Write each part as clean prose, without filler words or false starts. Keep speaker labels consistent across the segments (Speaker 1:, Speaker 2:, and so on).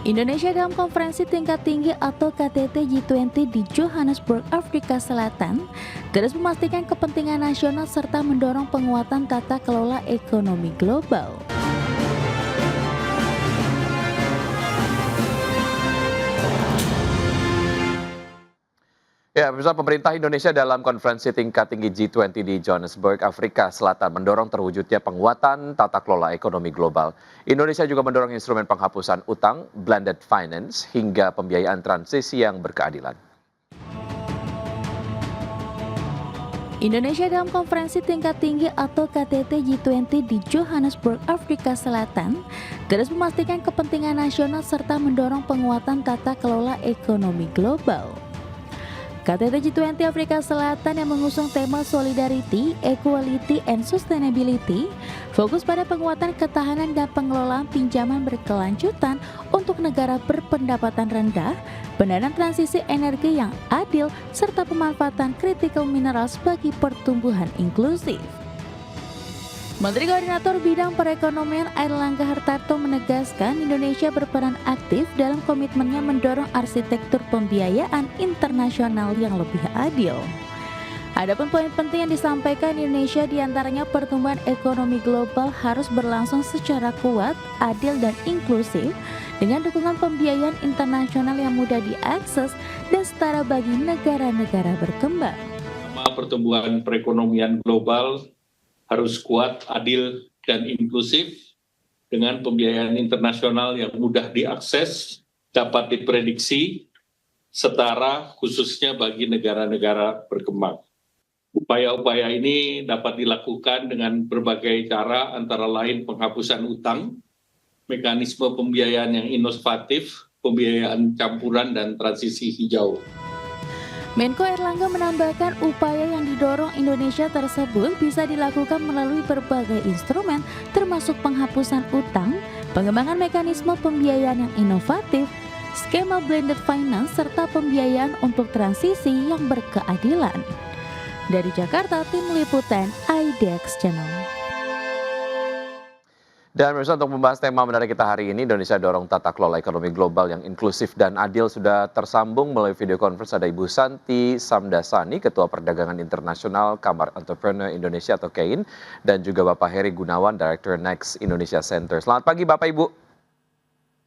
Speaker 1: Indonesia dalam konferensi tingkat tinggi atau KTT G20 di Johannesburg, Afrika Selatan, terus memastikan kepentingan nasional serta mendorong penguatan tata kelola ekonomi global.
Speaker 2: Ya, pemirsa, pemerintah Indonesia dalam konferensi tingkat tinggi G20 di Johannesburg, Afrika Selatan mendorong terwujudnya penguatan tata kelola ekonomi global. Indonesia juga mendorong instrumen penghapusan utang, blended finance, hingga pembiayaan transisi yang berkeadilan.
Speaker 1: Indonesia dalam konferensi tingkat tinggi atau KTT G20 di Johannesburg, Afrika Selatan, terus memastikan kepentingan nasional serta mendorong penguatan tata kelola ekonomi global. KTT G20 Afrika Selatan yang mengusung tema Solidarity, Equality, and Sustainability fokus pada penguatan ketahanan dan pengelolaan pinjaman berkelanjutan untuk negara berpendapatan rendah, pendanaan transisi energi yang adil, serta pemanfaatan critical minerals bagi pertumbuhan inklusif. Menteri Koordinator Bidang Perekonomian Airlangga Hartarto menegaskan Indonesia berperan aktif dalam komitmennya mendorong arsitektur pembiayaan internasional yang lebih adil. Adapun poin penting yang disampaikan Indonesia diantaranya pertumbuhan ekonomi global harus berlangsung secara kuat, adil, dan inklusif dengan dukungan pembiayaan internasional yang mudah diakses dan setara bagi negara-negara berkembang.
Speaker 3: Pertumbuhan perekonomian global harus kuat, adil, dan inklusif dengan pembiayaan internasional yang mudah diakses, dapat diprediksi, setara khususnya bagi negara-negara berkembang. Upaya-upaya ini dapat dilakukan dengan berbagai cara, antara lain penghapusan utang, mekanisme pembiayaan yang inovatif, pembiayaan campuran, dan transisi hijau.
Speaker 1: Menko Airlangga menambahkan upaya yang didorong Indonesia tersebut bisa dilakukan melalui berbagai instrumen termasuk penghapusan utang, pengembangan mekanisme pembiayaan yang inovatif, skema blended finance, serta pembiayaan untuk transisi yang berkeadilan. Dari Jakarta, Tim Liputan IDX Channel.
Speaker 2: Dan pemirsa, untuk membahas tema menarik kita hari ini, Indonesia dorong tata kelola ekonomi global yang inklusif dan adil, sudah tersambung melalui video conference ada Ibu Santi Samdasani, Ketua Perdagangan Internasional Kamar Entrepreneur Indonesia atau KEIN, dan juga Bapak Heri Gunawan, Director Next Indonesia Center. Selamat pagi Bapak Ibu.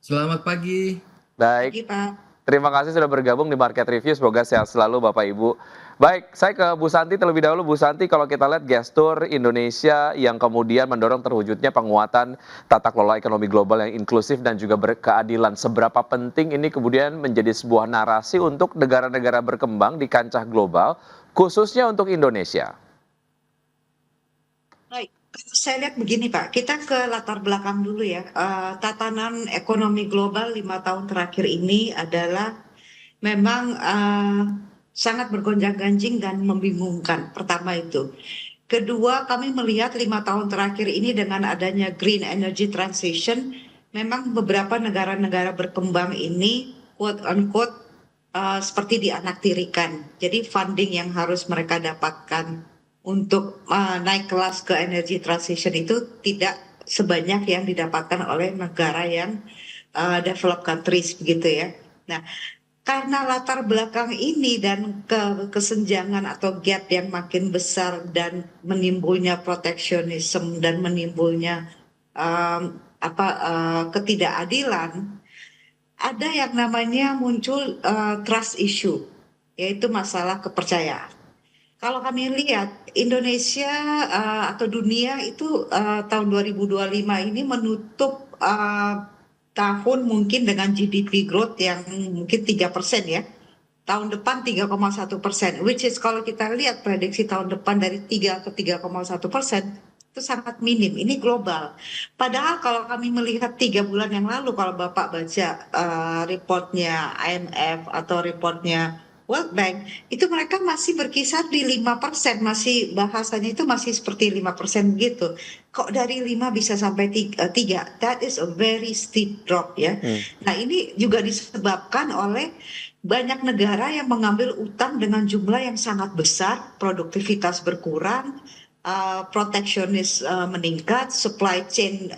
Speaker 4: Selamat pagi.
Speaker 2: Baik.
Speaker 5: Pagi, Pak.
Speaker 2: Terima kasih sudah bergabung di Market Review, semoga sehat selalu Bapak Ibu. Baik, saya ke Bu Santi terlebih dahulu. Bu Santi, kalau kita lihat gestur Indonesia yang kemudian mendorong terwujudnya penguatan tata kelola ekonomi global yang inklusif dan juga berkeadilan, seberapa penting ini kemudian menjadi sebuah narasi untuk negara-negara berkembang di kancah global, khususnya untuk Indonesia?
Speaker 5: Baik, kalau saya lihat begini Pak, kita ke latar belakang dulu ya. Tatanan ekonomi global 5 tahun terakhir ini adalah memang sangat bergonjang-ganjing dan membingungkan. Pertama itu. Kedua, kami melihat 5 tahun terakhir ini dengan adanya green energy transition, memang beberapa negara-negara berkembang ini quote unquote seperti dianaktirikan. Jadi funding yang harus mereka dapatkan untuk naik kelas ke energy transition itu tidak sebanyak yang didapatkan oleh negara yang developed countries begitu ya. Nah, karena latar belakang ini dan kesenjangan atau gap yang makin besar dan menimbulnya proteksionisme dan menimbulnya ketidakadilan, ada yang namanya muncul trust issue, yaitu masalah kepercayaan. Kalau kami lihat Indonesia atau dunia itu tahun 2025 ini menutup tahun mungkin dengan GDP growth yang mungkin 3% ya. Tahun depan 3,1%, which is kalau kita lihat prediksi tahun depan dari 3 ke 3,1% itu sangat minim. Ini global. Padahal kalau kami melihat 3 bulan yang lalu, kalau Bapak baca reportnya IMF atau reportnya World Bank, itu mereka masih berkisar di 5%, masih bahasanya itu masih seperti 5% gitu. Kok dari 5 bisa sampai 3? That is a very steep drop ya. Nah, ini juga disebabkan oleh banyak negara yang mengambil utang dengan jumlah yang sangat besar, produktivitas berkurang, proteksionis meningkat, supply chain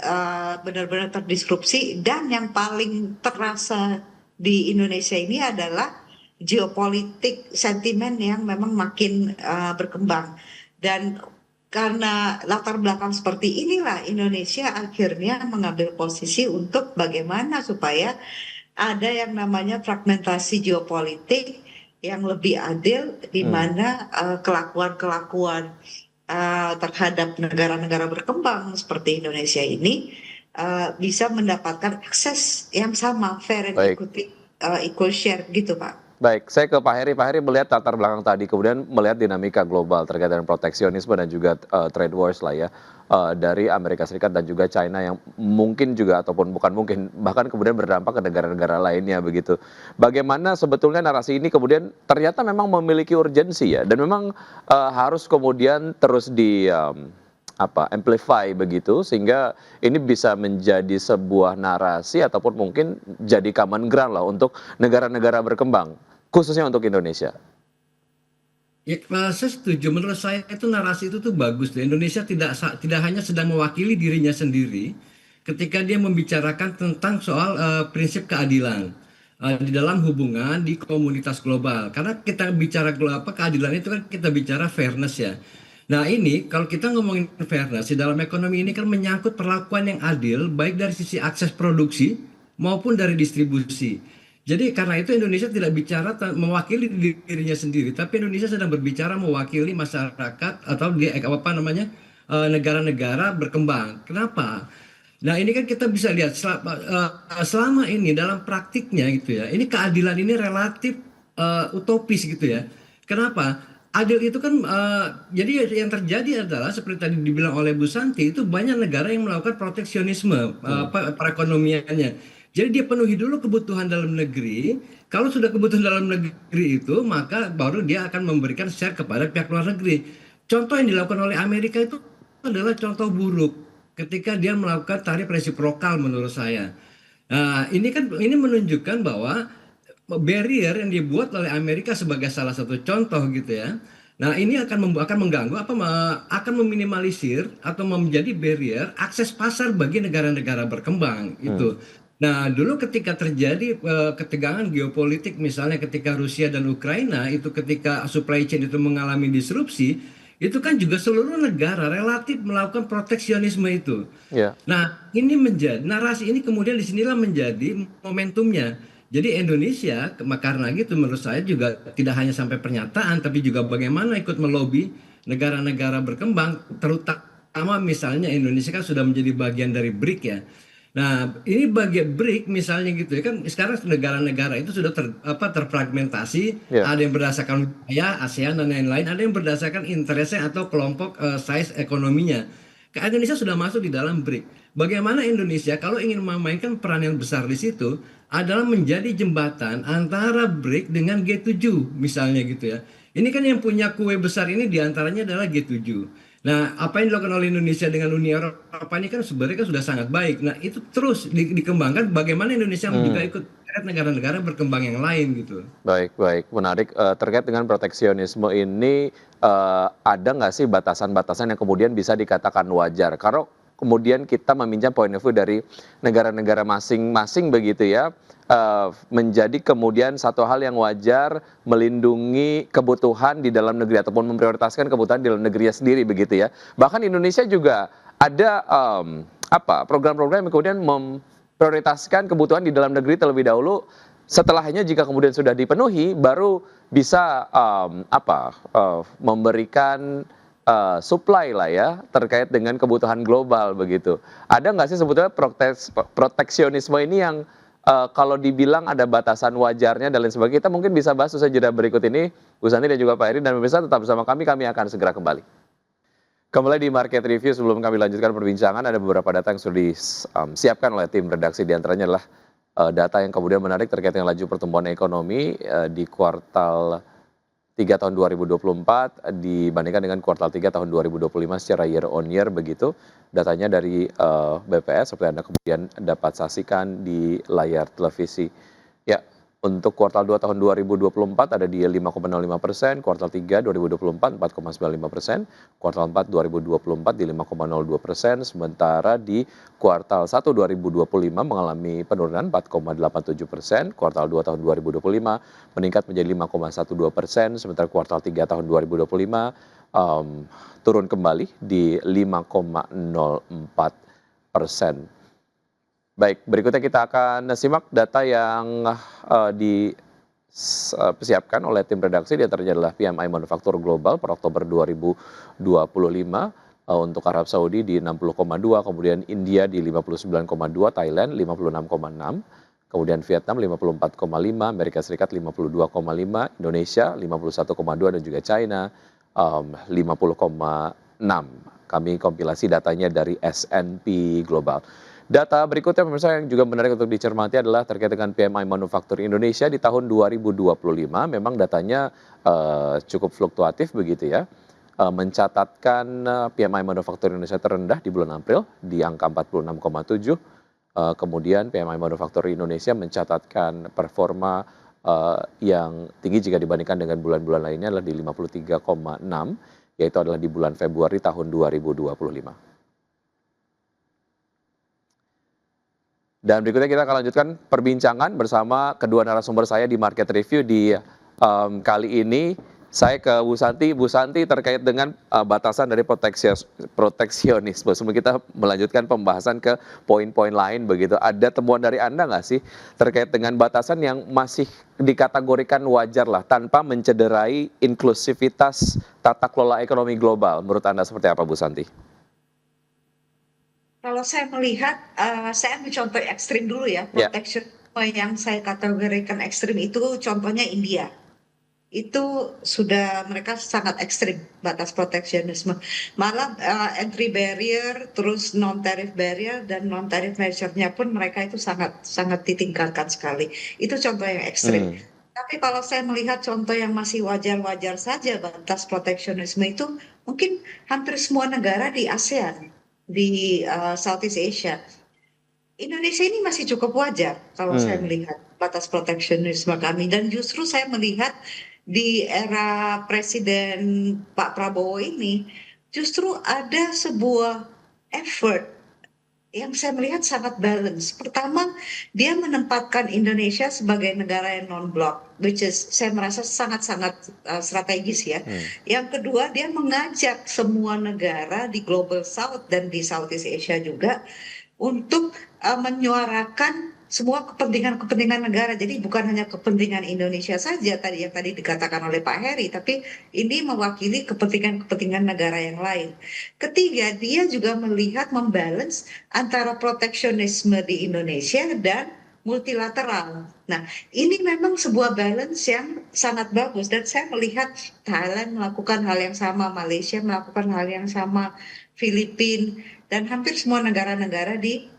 Speaker 5: benar-benar terdisrupsi, dan yang paling terasa di Indonesia ini adalah geopolitik sentimen yang memang makin berkembang. Dan karena latar belakang seperti inilah Indonesia akhirnya mengambil posisi untuk bagaimana supaya ada yang namanya fragmentasi geopolitik yang lebih adil, di mana kelakuan-kelakuan terhadap negara-negara berkembang seperti Indonesia ini bisa mendapatkan akses yang sama, fair and
Speaker 2: Baik.
Speaker 5: equal share gitu, Pak.
Speaker 2: Baik, saya ke Pak Heri. Pak Heri melihat latar belakang tadi, kemudian melihat dinamika global terkait dengan proteksionisme dan juga trade wars lah ya, dari Amerika Serikat dan juga China yang mungkin juga ataupun bukan mungkin, bahkan kemudian berdampak ke negara-negara lainnya begitu. Bagaimana sebetulnya narasi ini kemudian ternyata memang memiliki urgensi ya, dan memang harus kemudian terus di amplify begitu sehingga ini bisa menjadi sebuah narasi ataupun mungkin jadi common ground lah untuk negara-negara berkembang, khususnya untuk Indonesia.
Speaker 4: Ya, saya setuju. Menurut saya itu narasi itu tuh bagus. Indonesia tidak hanya sedang mewakili dirinya sendiri ketika dia membicarakan tentang soal prinsip keadilan di dalam hubungan di komunitas global. Karena kita bicara keadilan itu kan kita bicara fairness ya. Nah ini kalau kita ngomongin fairness di dalam ekonomi ini kan menyangkut perlakuan yang adil baik dari sisi akses produksi maupun dari distribusi. Jadi karena itu Indonesia tidak bicara mewakili dirinya sendiri, tapi Indonesia sedang berbicara mewakili masyarakat atau negara-negara berkembang. Kenapa? Nah ini kan kita bisa lihat selama ini dalam praktiknya gitu ya, ini keadilan ini relatif utopis gitu ya. Kenapa? Adil itu kan jadi yang terjadi adalah seperti tadi dibilang oleh Bu Santi, itu banyak negara yang melakukan proteksionisme perekonomiannya. Jadi dia penuhi dulu kebutuhan dalam negeri. Kalau sudah kebutuhan dalam negeri itu, maka baru dia akan memberikan share kepada pihak luar negeri. Contoh yang dilakukan oleh Amerika itu adalah contoh buruk ketika dia melakukan tarif resiprokal menurut saya. Nah, ini menunjukkan bahwa barrier yang dibuat oleh Amerika sebagai salah satu contoh gitu ya. Nah, ini akan mengganggu akan meminimalisir atau menjadi barrier akses pasar bagi negara-negara berkembang itu. Nah, dulu ketika terjadi ketegangan geopolitik misalnya ketika Rusia dan Ukraina itu ketika supply chain itu mengalami disrupsi, itu kan juga seluruh negara relatif melakukan proteksionisme itu.
Speaker 2: Ya.
Speaker 4: Nah, ini narasi ini kemudian disinilah menjadi momentumnya. Jadi Indonesia karena gitu menurut saya juga tidak hanya sampai pernyataan tapi juga bagaimana ikut melobi negara-negara berkembang, terutama misalnya Indonesia kan sudah menjadi bagian dari BRIC ya. Nah, ini bagian BRIC misalnya gitu ya kan sekarang negara-negara itu sudah terfragmentasi, ada yang berdasarkan wilayah, ASEAN dan lain-lain, ada yang berdasarkan interestnya atau kelompok size ekonominya. Indonesia sudah masuk di dalam BRIC. Bagaimana Indonesia kalau ingin memainkan peran yang besar di situ adalah menjadi jembatan antara BRIC dengan G7 misalnya gitu ya. Ini kan yang punya kue besar ini diantaranya adalah G7. Nah, apa yang dilakukan oleh Indonesia dengan Uni Eropa ini kan sebenarnya kan sudah sangat baik. Nah, itu terus dikembangkan bagaimana Indonesia juga ikut negara-negara berkembang yang lain gitu.
Speaker 2: Baik, menarik. Terkait dengan proteksionisme ini, ada nggak sih batasan-batasan yang kemudian bisa dikatakan wajar? Kalau kemudian kita meminjam point of view dari negara-negara masing-masing begitu ya, menjadi kemudian satu hal yang wajar melindungi kebutuhan di dalam negeri ataupun memprioritaskan kebutuhan di dalam negerinya sendiri begitu ya. Bahkan Indonesia juga ada program-program yang kemudian memprioritaskan kebutuhan di dalam negeri terlebih dahulu. Setelahnya jika kemudian sudah dipenuhi baru bisa memberikan supply lah ya terkait dengan kebutuhan global begitu. Ada nggak sih sebetulnya proteksionisme ini yang kalau dibilang ada batasan wajarnya dan lain sebagainya, kita mungkin bisa bahas usai jeda berikut ini, Bu Santi dan juga Pak Heri, dan pemirsa tetap bersama kami akan segera kembali. Kembali di Market Review, sebelum kami lanjutkan perbincangan, ada beberapa data yang sudah disiapkan oleh tim redaksi, diantaranya adalah data yang kemudian menarik terkait dengan laju pertumbuhan ekonomi di kuartal 3 tahun 2024 dibandingkan dengan kuartal 3 tahun 2025 secara year on year begitu. Datanya dari BPS seperti Anda kemudian dapat saksikan di layar televisi. Ya, Untuk kuartal 2 tahun 2024 ada di 5,05%, kuartal 3 2024 4,95%, kuartal 4 2024 di 5,02%, sementara di kuartal 1 2025 mengalami penurunan 4,87%, kuartal 2 tahun 2025 meningkat menjadi 5,12%, sementara kuartal 3 tahun 2025 turun kembali di 5,04%. Baik, berikutnya kita akan simak data yang disiapkan oleh tim redaksi, di antaranya adalah PMI Manufaktur Global per Oktober 2025 untuk Arab Saudi di 60,2, kemudian India di 59,2, Thailand 56,6, kemudian Vietnam 54,5, Amerika Serikat 52,5, Indonesia 51,2 dan juga China 50,6. Kami kompilasi datanya dari S&P Global. Data berikutnya pemirsa yang juga menarik untuk dicermati adalah terkait dengan PMI Manufaktur Indonesia di tahun 2025. Memang datanya cukup fluktuatif begitu ya. Mencatatkan PMI Manufaktur Indonesia terendah di bulan April di angka 46,7. Kemudian PMI Manufaktur Indonesia mencatatkan performa yang tinggi jika dibandingkan dengan bulan-bulan lainnya adalah di 53,6, yaitu adalah di bulan Februari tahun 2025. Dan berikutnya kita akan lanjutkan perbincangan bersama kedua narasumber saya di Market Review di kali ini. Saya ke Bu Santi. Bu Santi, terkait dengan batasan dari proteksionisme. Sebelum kita melanjutkan pembahasan ke poin-poin lain begitu. Ada temuan dari Anda nggak sih terkait dengan batasan yang masih dikategorikan wajar lah tanpa mencederai inklusivitas tata kelola ekonomi global? Menurut Anda seperti apa, Bu Santi?
Speaker 5: Kalau saya melihat, saya ambil contoh ekstrim dulu ya,
Speaker 2: Ya.
Speaker 5: proteksionisme yang saya kategorikan ekstrim itu contohnya India. Itu sudah mereka sangat ekstrim batas proteksionisme. Malah entry barrier, terus non-tariff barrier dan non-tariff measure-nya pun mereka itu sangat sangat ditingkatkan sekali. Itu contoh yang ekstrim. Tapi kalau saya melihat contoh yang masih wajar-wajar saja batas proteksionisme itu mungkin hampir semua negara di ASEAN, di Southeast Asia. Indonesia ini masih cukup wajar kalau saya melihat batas proteksionisme kami, dan justru saya melihat di era Presiden Pak Prabowo ini justru ada sebuah effort yang saya melihat sangat balance. Pertama, dia menempatkan Indonesia sebagai negara yang non-blok, which is saya merasa sangat-sangat strategis ya. Yang kedua, dia mengajak semua negara di Global South dan di Southeast Asia juga untuk menyuarakan semua kepentingan-kepentingan negara. Jadi bukan hanya kepentingan Indonesia saja yang tadi dikatakan oleh Pak Heri, tapi ini mewakili kepentingan-kepentingan negara yang lain. Ketiga, dia juga melihat membalance antara proteksionisme di Indonesia dan multilateral. Nah, ini memang sebuah balance yang sangat bagus, dan saya melihat Thailand melakukan hal yang sama, Malaysia melakukan hal yang sama, Filipina, dan hampir semua negara-negara di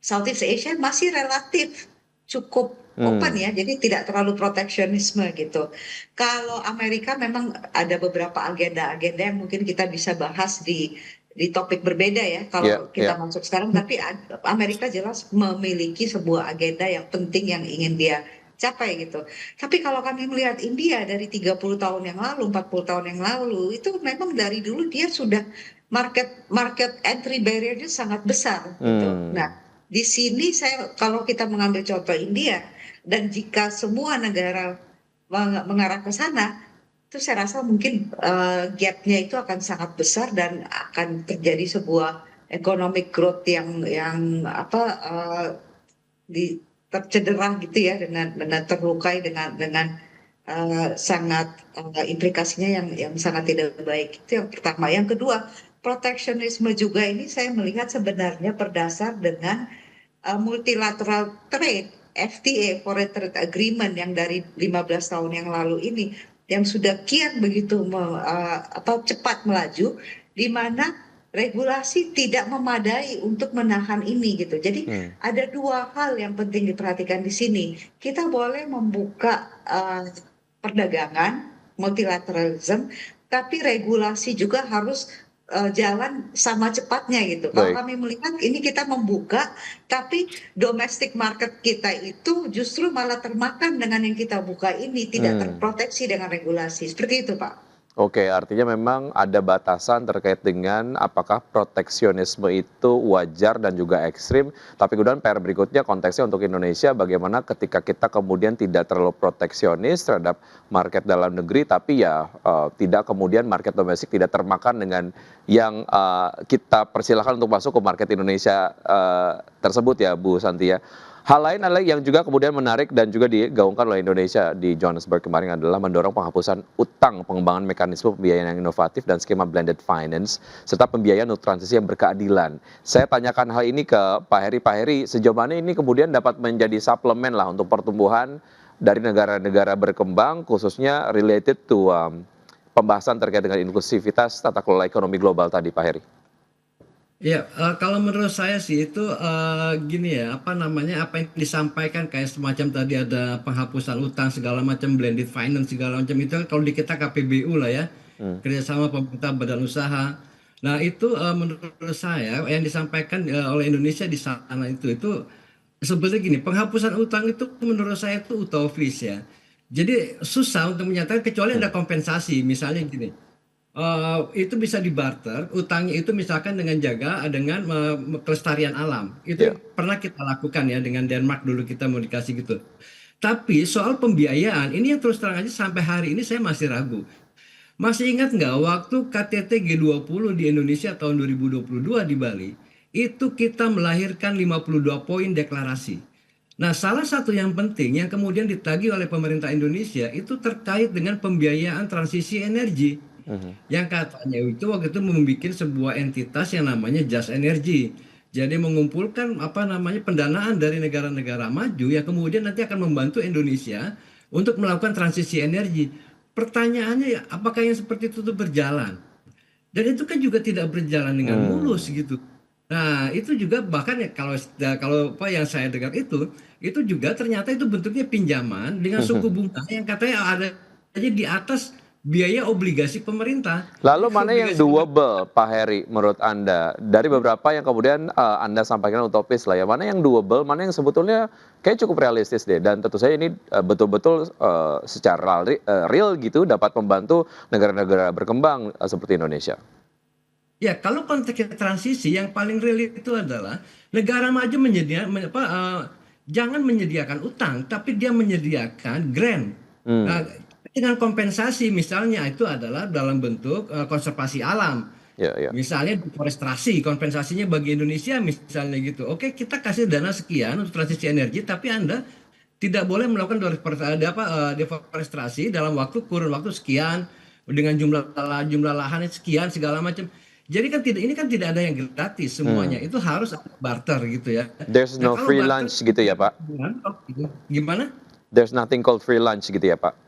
Speaker 5: Southeast Asia masih relatif cukup open ya, jadi tidak terlalu proteksionisme gitu. Kalau Amerika memang ada beberapa agenda-agenda yang mungkin kita bisa bahas di topik berbeda ya kalau kita masuk sekarang, tapi Amerika jelas memiliki sebuah agenda yang penting yang ingin dia capai gitu. Tapi kalau kami melihat India dari 30 tahun yang lalu, 40 tahun yang lalu, itu memang dari dulu dia sudah market entry barrier-nya sangat besar gitu. Nah, di sini kalau kita mengambil contoh India, dan jika semua negara mengarah ke sana, itu saya rasa mungkin gap-nya itu akan sangat besar dan akan terjadi sebuah economic growth yang tercederah gitu ya, dengan terlukai dengan sangat implikasinya yang sangat tidak baik. Itu yang pertama. Yang kedua, proteksionisme juga ini saya melihat sebenarnya berdasar dengan multilateral trade, FTA, Foreign Trade Agreement, yang dari 15 tahun yang lalu ini yang sudah kian begitu cepat melaju, di mana regulasi tidak memadai untuk menahan ini gitu. Jadi ada dua hal yang penting diperhatikan di sini. Kita boleh membuka perdagangan, multilateralism, tapi regulasi juga harus jalan sama cepatnya gitu. Kalau
Speaker 2: Baik.
Speaker 5: kami melihat ini kita membuka, tapi domestic market kita itu justru malah termakan dengan yang kita buka ini, tidak terproteksi dengan regulasi. Seperti itu, Pak.
Speaker 2: Oke, artinya memang ada batasan terkait dengan apakah proteksionisme itu wajar dan juga ekstrim. Tapi kemudian PR berikutnya konteksnya untuk Indonesia bagaimana ketika kita kemudian tidak terlalu proteksionis terhadap market dalam negeri, tapi ya tidak kemudian market domestik tidak termakan dengan yang kita persilahkan untuk masuk ke market Indonesia tersebut ya Bu Santi ya. Hal lain adalah yang juga kemudian menarik dan juga digaungkan oleh Indonesia di Johannesburg kemarin adalah mendorong penghapusan utang, pengembangan mekanisme pembiayaan yang inovatif dan skema blended finance, serta pembiayaan untuk transisi yang berkeadilan. Saya tanyakan hal ini ke Pak Heri. Pak Heri, sejauh mana ini kemudian dapat menjadi suplemen lah untuk pertumbuhan dari negara-negara berkembang, khususnya related to pembahasan terkait dengan inklusivitas tata kelola ekonomi global tadi, Pak Heri?
Speaker 4: Ya, kalau menurut saya sih itu gini ya, apa namanya, apa yang disampaikan kayak semacam tadi ada penghapusan utang segala macam, blended finance segala macam itu kan kalau di kita KPBU lah ya, kerjasama pemerintah badan usaha. Nah itu menurut saya yang disampaikan oleh Indonesia di sana itu sebenarnya gini, penghapusan utang itu menurut saya itu utopis ya. Jadi susah untuk menyatakan kecuali ada kompensasi, misalnya gini. Itu bisa dibarter, utangnya itu misalkan dengan dengan kelestarian alam. Itu
Speaker 2: Ya.
Speaker 4: pernah kita lakukan ya dengan Denmark dulu kita mau dikasih gitu. Tapi soal pembiayaan, ini yang terus terang aja sampai hari ini saya masih ragu. Masih ingat nggak waktu KTT G20 di Indonesia tahun 2022 di Bali, itu kita melahirkan 52 poin deklarasi. Nah, salah satu yang penting yang kemudian ditagih oleh pemerintah Indonesia itu terkait dengan pembiayaan transisi energi. Yang katanya itu waktu itu membuat sebuah entitas yang namanya Just Energy. Jadi mengumpulkan apa namanya pendanaan dari negara-negara maju yang kemudian nanti akan membantu Indonesia untuk melakukan transisi energi. Pertanyaannya ya, apakah yang seperti itu tuh berjalan? Dan itu kan juga tidak berjalan dengan mulus gitu. Nah, itu juga bahkan ya kalau apa yang saya dengar itu juga ternyata itu bentuknya pinjaman dengan suku bunga yang katanya ada aja di atas biaya obligasi pemerintah.
Speaker 2: Lalu
Speaker 4: Jadi
Speaker 2: mana yang
Speaker 4: obligasi
Speaker 2: doable, Pak Heri, menurut Anda? Dari beberapa yang kemudian Anda sampaikan utopis lah ya, mana yang doable, mana yang sebetulnya kayak cukup realistis deh. Dan tentu saja ini betul-betul secara real gitu dapat membantu negara-negara berkembang seperti Indonesia.
Speaker 4: Ya, kalau konteksnya transisi yang paling real itu adalah negara maju jangan menyediakan utang, tapi dia menyediakan grant. Nah, dengan kompensasi misalnya itu adalah dalam bentuk konservasi alam.
Speaker 2: Ya, ya.
Speaker 4: Misalnya deforestasi, kompensasinya bagi Indonesia misalnya gitu. Oke, kita kasih dana sekian untuk transisi energi, tapi Anda tidak boleh melakukan deforestasi dalam kurun waktu sekian dengan jumlah lahan sekian segala macam. Jadi kan ini kan tidak ada yang gratis semuanya. Itu harus ada barter gitu ya.
Speaker 2: There's
Speaker 4: Nah,
Speaker 2: no
Speaker 4: kalau
Speaker 2: free
Speaker 4: barter
Speaker 2: lunch gitu ya, Pak?
Speaker 4: gimana?
Speaker 2: There's nothing called free lunch gitu ya, Pak?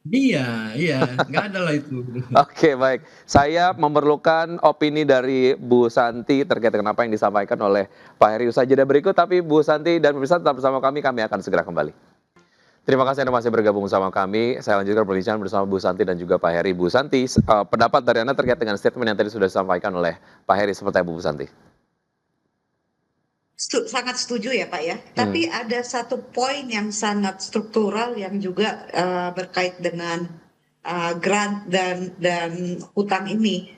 Speaker 4: Iya, nggak ada lah itu.
Speaker 2: Oke, baik. Saya memerlukan opini dari Bu Santi terkait dengan apa yang disampaikan oleh Pak Heri usai jeda berikut. Tapi Bu Santi dan pemirsa tetap bersama kami akan segera kembali. Terima kasih Anda masih bergabung bersama kami. Saya lanjutkan perbincangan bersama Bu Santi dan juga Pak Heri. Bu Santi, pendapat dari Anda terkait dengan statement yang tadi sudah disampaikan oleh Pak Heri seperti apa, Bu Santi?
Speaker 5: Sangat setuju ya Pak ya. Tapi ada satu poin yang sangat struktural yang juga berkait dengan grant dan hutang ini.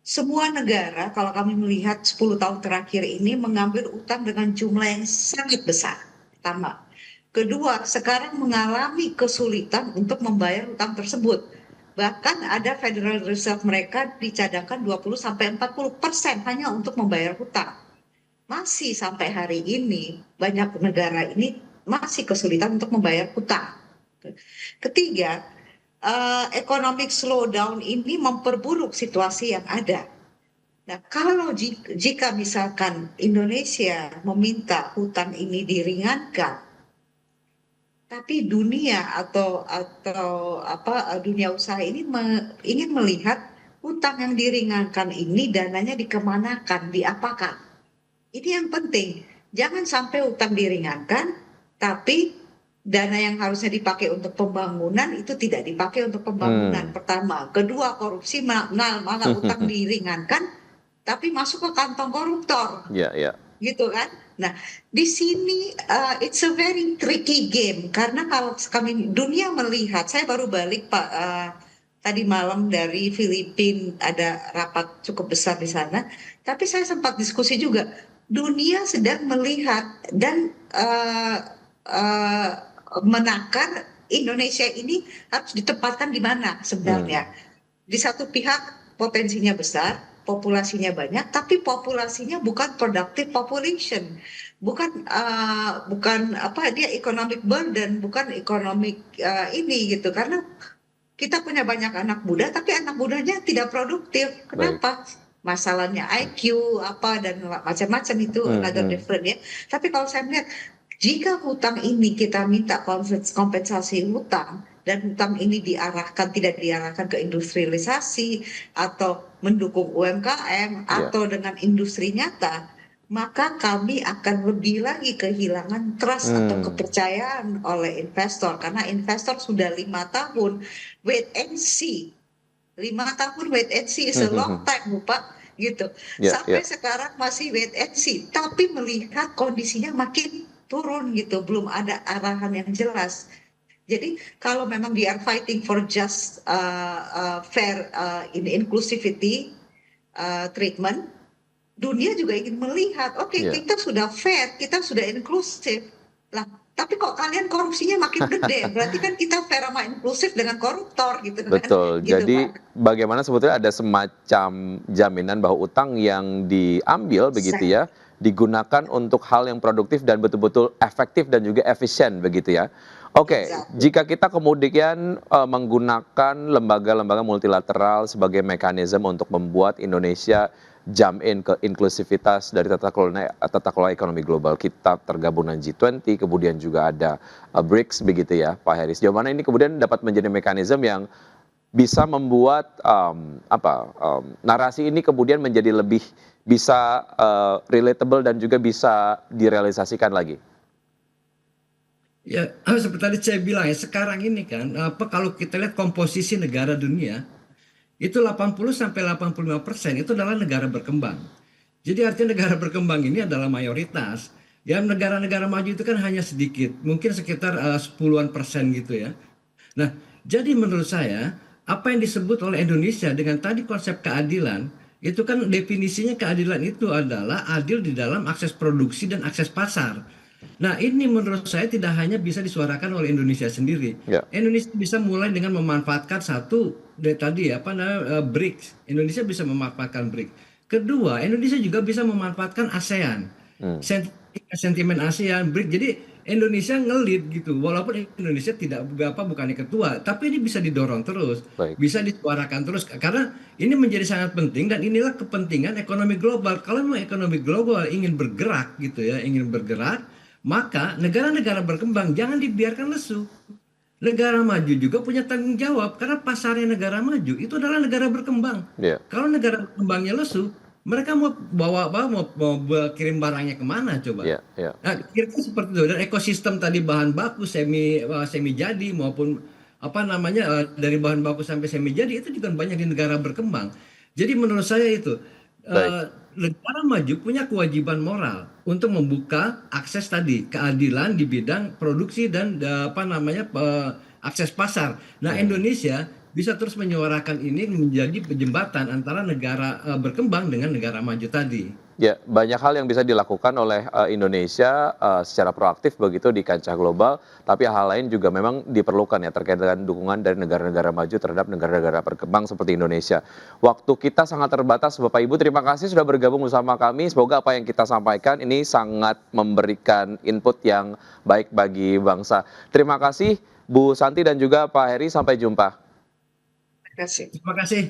Speaker 5: Semua negara kalau kami melihat 10 tahun terakhir ini mengambil utang dengan jumlah yang sangat besar. Pertama. Kedua, sekarang mengalami kesulitan untuk membayar utang tersebut. Bahkan ada Federal Reserve mereka dicadangkan 20-40% hanya untuk membayar hutang. Masih sampai hari ini banyak negara ini masih kesulitan untuk membayar hutang. Ketiga, economic slowdown ini memperburuk situasi yang ada. Nah, kalau jika misalkan Indonesia meminta hutang ini diringankan, tapi dunia atau dunia usaha ini ingin melihat hutang yang diringankan ini dananya dikemanakan, diapakan. Ini yang penting. Jangan sampai hutang diringankan, tapi dana yang harusnya dipakai untuk pembangunan itu tidak dipakai untuk pembangunan. Pertama, kedua korupsi malah utang diringankan, tapi masuk ke kantong koruptor,
Speaker 2: Ya, ya.
Speaker 5: gitu kan? Nah, di sini it's a very tricky game karena kalau kami dunia melihat, saya baru balik Pak tadi malam dari Filipina, ada rapat cukup besar di sana, tapi saya sempat diskusi juga. Dunia sedang melihat dan menakar Indonesia ini harus ditempatkan di mana sebenarnya. Di satu pihak potensinya besar, populasinya banyak, tapi populasinya bukan productive population, bukan dia economic burden, bukan economic ini gitu. Karena kita punya banyak anak muda, tapi anak mudanya tidak produktif. Kenapa? Masalahnya IQ apa dan macam-macam itu another different ya. Tapi kalau saya melihat jika hutang ini kita minta kompensasi hutang dan hutang ini tidak diarahkan ke industrialisasi atau mendukung UMKM atau dengan industri nyata, maka kami akan lebih lagi kehilangan trust atau kepercayaan oleh investor karena investor sudah 5 tahun wait and see. 5 tahun wait and see is a long time, Pak, gitu. Sampai sekarang masih wait and see, tapi melihat kondisinya makin turun gitu, belum ada arahan yang jelas. Jadi kalau memang we are fighting for just fair inclusivity treatment, dunia juga ingin melihat, kita sudah fair, kita sudah inklusif. Lah, tapi kok kalian korupsinya makin gede? Berarti kan kita fair sama inklusif dengan koruptor gitu kan.
Speaker 2: Betul.
Speaker 5: Gitu,
Speaker 2: Jadi
Speaker 5: Pak.
Speaker 2: bagaimana sebetulnya ada semacam jaminan bahwa utang yang diambil begitu ya digunakan untuk hal yang produktif dan betul-betul efektif dan juga efisien begitu ya. Oke, jika kita kemudian menggunakan lembaga-lembaga multilateral sebagai mekanisme untuk membuat Indonesia jump in ke inklusivitas dari tata kelola ekonomi global, kita tergabung dengan G20, kemudian juga ada BRICS begitu ya, Pak Hery. Sejauh mana ini kemudian dapat menjadi mekanisme yang bisa membuat narasi ini kemudian menjadi lebih bisa relatable dan juga bisa direalisasikan lagi?
Speaker 4: Ya, seperti tadi saya bilang ya, sekarang ini kan kalau kita lihat komposisi negara dunia itu 80-85% itu adalah negara berkembang. Jadi artinya negara berkembang ini adalah mayoritas. Ya, negara-negara maju itu kan hanya sedikit, mungkin sekitar 10-an% gitu ya. Nah, jadi menurut saya apa yang disebut oleh Indonesia dengan tadi konsep keadilan, itu kan definisinya keadilan itu adalah adil di dalam akses produksi dan akses pasar. Nah, ini menurut saya tidak hanya bisa disuarakan oleh Indonesia sendiri. Indonesia bisa mulai dengan memanfaatkan BRICS. Indonesia bisa memanfaatkan BRICS. Kedua, Indonesia juga bisa memanfaatkan ASEAN. Sentimen ASEAN, BRICS. Jadi Indonesia nge-lead gitu. Walaupun Indonesia bukannya ketua, tapi ini bisa didorong terus, bisa disuarakan terus karena ini menjadi sangat penting dan inilah kepentingan ekonomi global. Kalau memang ekonomi global ingin bergerak gitu ya, maka negara-negara berkembang jangan dibiarkan lesu. Negara maju juga punya tanggung jawab karena pasarnya negara maju itu adalah negara berkembang. Kalau negara berkembangnya lesu, mereka mau kirim barangnya kemana coba? Nah, kira-kira seperti itu. Dan ekosistem tadi bahan baku semi jadi maupun dari bahan baku sampai semi jadi itu juga banyak di negara berkembang. Jadi menurut saya itu negara maju punya kewajiban moral untuk membuka akses tadi keadilan di bidang produksi dan akses pasar. Nah, Indonesia bisa terus menyuarakan ini menjadi jembatan antara negara berkembang dengan negara maju tadi.
Speaker 2: Ya, banyak hal yang bisa dilakukan oleh Indonesia secara proaktif begitu di kancah global, tapi hal lain juga memang diperlukan ya terkait dengan dukungan dari negara-negara maju terhadap negara-negara berkembang seperti Indonesia. Waktu kita sangat terbatas, Bapak Ibu, terima kasih sudah bergabung bersama kami. Semoga apa yang kita sampaikan ini sangat memberikan input yang baik bagi bangsa. Terima kasih Bu Santi dan juga Pak Hery, sampai jumpa.
Speaker 5: Terima kasih.
Speaker 4: Terima kasih.